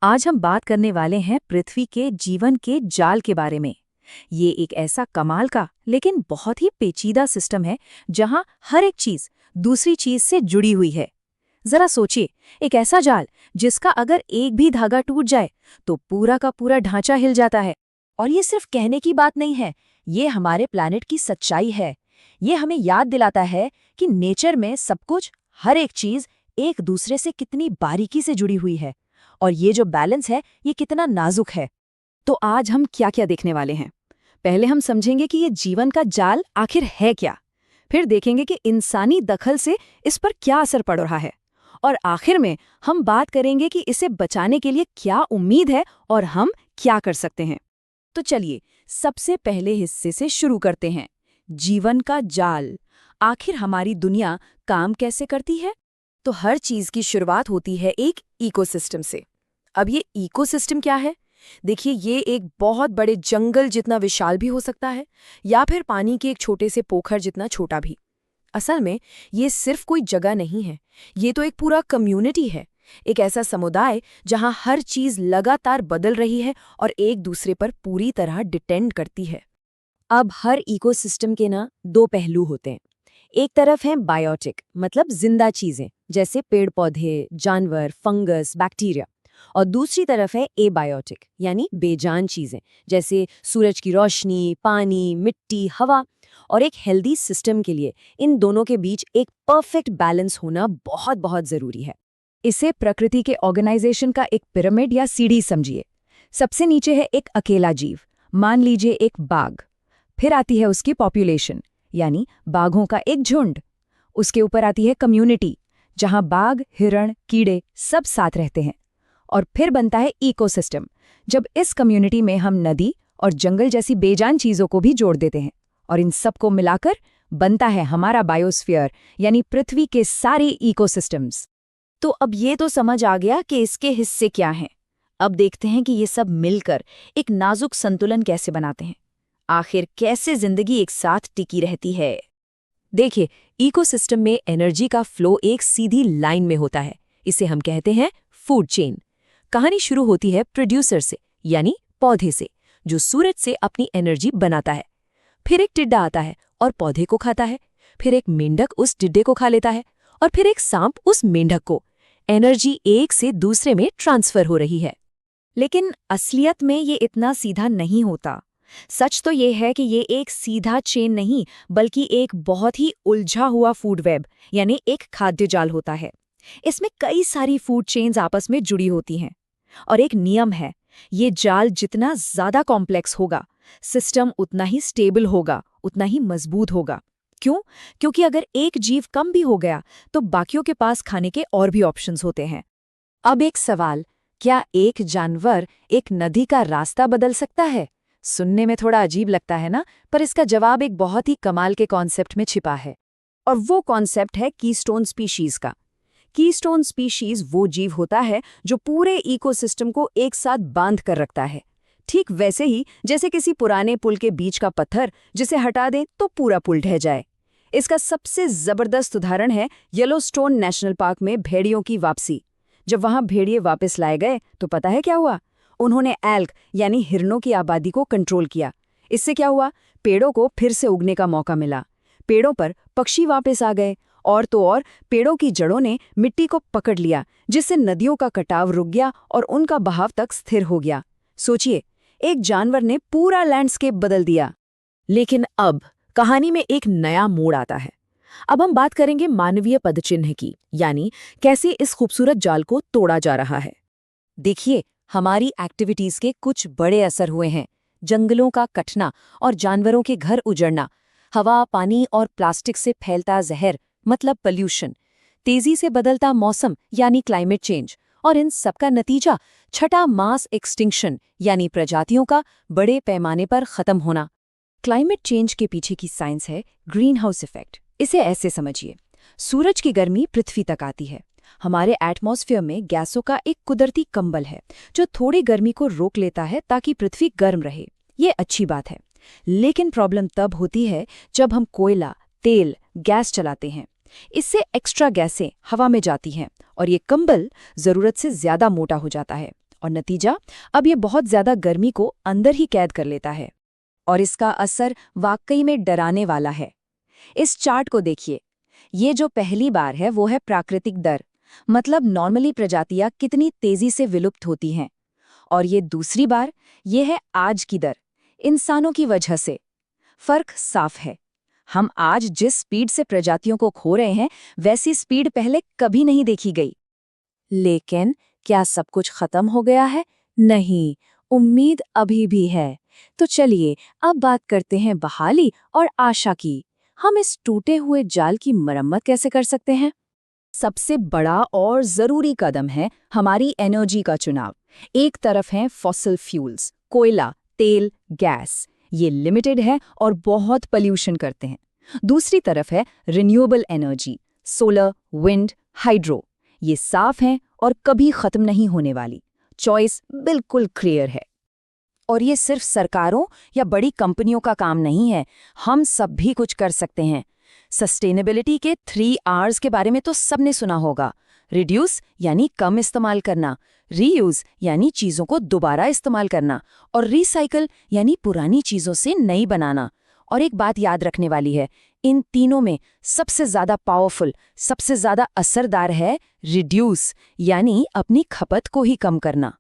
आज हम बात करने वाले हैं पृथ्वी के जीवन के जाल के बारे में। ये एक ऐसा कमाल का लेकिन बहुत ही पेचीदा सिस्टम है जहां हर एक चीज दूसरी चीज से जुड़ी हुई है। जरा सोचिए, एक ऐसा जाल जिसका अगर एक भी धागा टूट जाए तो पूरा का पूरा ढांचा हिल जाता है। और ये सिर्फ कहने की बात नहीं है, ये हमारे प्लैनेट की सच्चाई है। ये हमें याद दिलाता है कि नेचर में सब कुछ, हर एक चीज एक दूसरे से कितनी बारीकी से जुड़ी हुई है और ये जो बैलेंस है ये कितना नाजुक है। तो आज हम क्या क्या देखने वाले हैं? पहले हम समझेंगे कि ये जीवन का जाल आखिर है क्या। फिर देखेंगे कि इंसानी दखल से इस पर क्या असर पड़ रहा है। और आखिर में हम बात करेंगे कि इसे बचाने के लिए क्या उम्मीद है और हम क्या कर सकते हैं। तो चलिए सबसे पहले हिस्से से शुरू करते हैं। जीवन का जाल। आखिर हमारी दुनिया काम कैसे करती है? तो हर चीज की शुरुआत होती है एक इकोसिस्टम से। अब ये इकोसिस्टम क्या है? देखिए, ये एक बहुत बड़े जंगल जितना विशाल भी हो सकता है या फिर पानी के एक छोटे से पोखर जितना छोटा भी। असल में ये सिर्फ कोई जगह नहीं है, ये तो एक पूरा कम्युनिटी है। एक ऐसा समुदाय जहां हर चीज लगातार बदल रही है और एक दूसरे पर पूरी तरह डिपेंड करती है। अब हर इकोसिस्टम के दो पहलू होते हैं। एक तरफ है बायोटिक, मतलब जिंदा चीजें जैसे पेड़ पौधे, जानवर, फंगस, बैक्टीरिया। और दूसरी तरफ है एबायोटिक, यानी बेजान चीजें जैसे सूरज की रोशनी, पानी, मिट्टी, हवा। और एक हेल्दी सिस्टम के लिए इन दोनों के बीच एक परफेक्ट बैलेंस होना बहुत बहुत जरूरी है। इसे प्रकृति के ऑर्गेनाइजेशन का एक पिरामिड या सीढ़ी समझिए। सबसे नीचे है एक अकेला जीव, मान लीजिए एक बाघ। फिर आती है उसकी पॉपुलेशन, यानी बाघों का एक झुंड। उसके ऊपर आती है कम्युनिटी, जहां बाघ, हिरण, कीड़े सब साथ रहते हैं। और फिर बनता है इकोसिस्टम, जब इस कम्युनिटी में हम नदी और जंगल जैसी बेजान चीजों को भी जोड़ देते हैं। और इन सब को मिलाकर बनता है हमारा बायोस्फीयर, यानी पृथ्वी के सारे इकोसिस्टम्स। तो अब ये तो समझ आ गया कि इसके हिस्से क्या हैं। अब देखते हैं कि ये सब मिलकर एक नाजुक संतुलन कैसे बनाते हैं। आखिर कैसे जिंदगी एक साथ टिकी रहती है। देखिए, इकोसिस्टम में एनर्जी का फ्लो एक सीधी लाइन में होता है। इसे हम कहते हैं फूड चेन। कहानी शुरू होती है प्रोड्यूसर से, यानी पौधे से, जो सूरज से अपनी एनर्जी बनाता है। फिर एक टिड्डा आता है और पौधे को खाता है। फिर एक मेंढक उस टिड्डे को खा लेता है और फिर एक सांप उस मेंढक को। एनर्जी एक से दूसरे में ट्रांसफर हो रही है। लेकिन असलियत में ये इतना सीधा नहीं होता। सच तो ये है कि ये एक सीधा चेन नहीं, बल्कि एक बहुत ही उलझा हुआ फूड वेब, यानी एक खाद्य जाल होता है। इसमें कई सारी फूड चेन्स आपस में जुड़ी होती हैं। और एक नियम है, ये जाल जितना ज्यादा कॉम्प्लेक्स होगा, सिस्टम उतना ही स्टेबल होगा, उतना ही मजबूत होगा। क्यों? क्योंकि अगर एक जीव कम भी हो गया तो बाकियों के पास खाने के और भी ऑप्शंस होते हैं। अब एक सवाल, क्या एक जानवर एक नदी का रास्ता बदल सकता है? सुनने में थोड़ा अजीब लगता है ना, पर इसका जवाब एक बहुत ही कमाल के कॉन्सेप्ट में छिपा है। और वो कॉन्सेप्ट है कीस्टोन स्पीशीज का। कीस्टोन स्पीशीज वो जीव होता है जो पूरे इकोसिस्टम को एक साथ बांध कर रखता है। ठीक वैसे ही जैसे किसी पुराने पुल के बीच का पत्थर, जिसे हटा दें तो पूरा पुल ढह जाए। इसका सबसे जबरदस्त उदाहरण है येलोस्टोन नेशनल पार्क में भेड़ियों की वापसी। जब वहां भेड़िए वापस लाए गए तो पता है क्या हुआ? उन्होंने एल्क यानी हिरणों की आबादी को कंट्रोल किया। इससे क्या हुआ? पेड़ों को फिर से उगने का मौका मिला। पेड़ों पर पक्षी वापस आ गए और तो और पेड़ों की जड़ों ने मिट्टी को पकड़ लिया, जिससे नदियों का कटाव रुक गया और उनका बहाव तक स्थिर हो गया। सोचिए, एक जानवर ने पूरा लैंडस्केप बदल दिया। लेकिन अब कहानी में एक नया मोड़ आता है। अब हम बात करेंगे मानवीय पदचिह्न की, यानी कैसे इस खूबसूरत जाल को तोड़ा जा रहा है। देखिए, हमारी एक्टिविटीज के कुछ बड़े असर हुए हैं। जंगलों का कटना और जानवरों के घर उजड़ना, हवा, पानी और प्लास्टिक से फैलता जहर मतलब पोल्यूशन, तेजी से बदलता मौसम यानी क्लाइमेट चेंज, और इन सबका नतीजा छठा मास एक्सटिंक्शन यानी प्रजातियों का बड़े पैमाने पर खत्म होना। क्लाइमेट चेंज के पीछे की साइंस है ग्रीन हाउस इफेक्ट। इसे ऐसे समझिए, सूरज की गर्मी पृथ्वी तक आती है। हमारे एटमॉस्फेयर में गैसों का एक कुदरती कंबल है जो थोड़ी गर्मी को रोक लेता है ताकि पृथ्वी गर्म रहे। ये अच्छी बात है। लेकिन प्रॉब्लम तब होती है जब हम कोयला, तेल, गैस चलाते हैं। इससे एक्स्ट्रा गैसें हवा में जाती हैं और ये कंबल जरूरत से ज्यादा मोटा हो जाता है और नतीजा, अब ये बहुत ज्यादा गर्मी को अंदर ही कैद कर लेता है। और इसका असर वाकई में डराने वाला है। इस चार्ट को देखिए। ये जो पहली बार है वो है प्राकृतिक दर, मतलब नॉर्मली प्रजातियां कितनी तेजी से विलुप्त होती हैं। और ये दूसरी बार, ये है आज की दर, इंसानों की वजह से। फर्क साफ है। हम आज जिस स्पीड से प्रजातियों को खो रहे हैं, वैसी स्पीड पहले कभी नहीं देखी गई। लेकिन क्या सब कुछ खत्म हो गया है? नहीं, उम्मीद अभी भी है। तो चलिए अब बात करते हैं बहाली और आशा की। हम इस टूटे हुए जाल की मरम्मत कैसे कर सकते हैं? सबसे बड़ा और जरूरी कदम है हमारी एनर्जी का चुनाव। एक तरफ हैं फॉसिल फ्यूल्स, कोयला, तेल, गैस, ये लिमिटेड है और बहुत पॉल्यूशन करते हैं। दूसरी तरफ है renewable energy, solar, wind, hydro, ये साफ हैं और कभी खत्म नहीं होने वाली। चॉइस बिल्कुल क्लियर है। और ये सिर्फ सरकारों या बड़ी कंपनियों का काम नहीं है, हम सब भी कुछ कर सकते हैं। सस्टेनेबिलिटी के 3 Rs के बारे में तो सबने सुना होगा। रिड्यूस यानी कम इस्तेमाल करना, रीयूज यानी चीज़ों को दोबारा इस्तेमाल करना, और रिसाइकल यानी पुरानी चीज़ों से नई बनाना। और एक बात याद रखने वाली है, इन तीनों में सबसे ज़्यादा पावरफुल, सबसे ज़्यादा असरदार है रिड्यूस, यानी अपनी खपत को ही कम करना।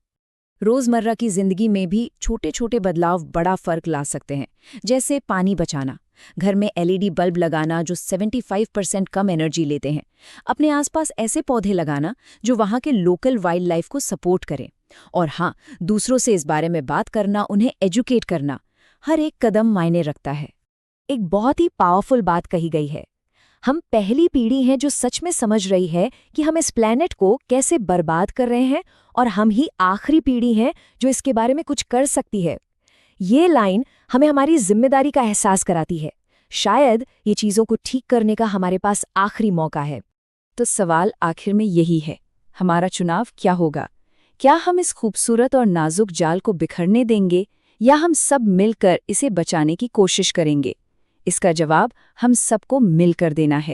रोजमर्रा की जिंदगी में भी छोटे छोटे बदलाव बड़ा फर्क ला सकते हैं। जैसे पानी बचाना, घर में LED बल्ब लगाना जो 75% कम एनर्जी लेते हैं, अपने आसपास ऐसे पौधे लगाना जो वहाँ के लोकल वाइल्ड लाइफ को सपोर्ट करें, और हाँ, दूसरों से इस बारे में बात करना, उन्हें एजुकेट करना, हर एक कदम मायने रखता है। एक बहुत ही पावरफुल बात कही गई है, हम पहली पीढ़ी हैं जो सच में समझ रही है कि हम इस प्लेनेट को कैसे बर्बाद कर रहे हैं, और हम ही आखिरी पीढ़ी हैं जो इसके बारे में कुछ कर सकती है। ये लाइन हमें हमारी जिम्मेदारी का एहसास कराती है। शायद ये चीज़ों को ठीक करने का हमारे पास आखिरी मौका है। तो सवाल आखिर में यही है, हमारा चुनाव क्या होगा? क्या हम इस खूबसूरत और नाजुक जाल को बिखरने देंगे, या हम सब मिलकर इसे बचाने की कोशिश करेंगे? इसका जवाब हम सबको मिलकर देना है।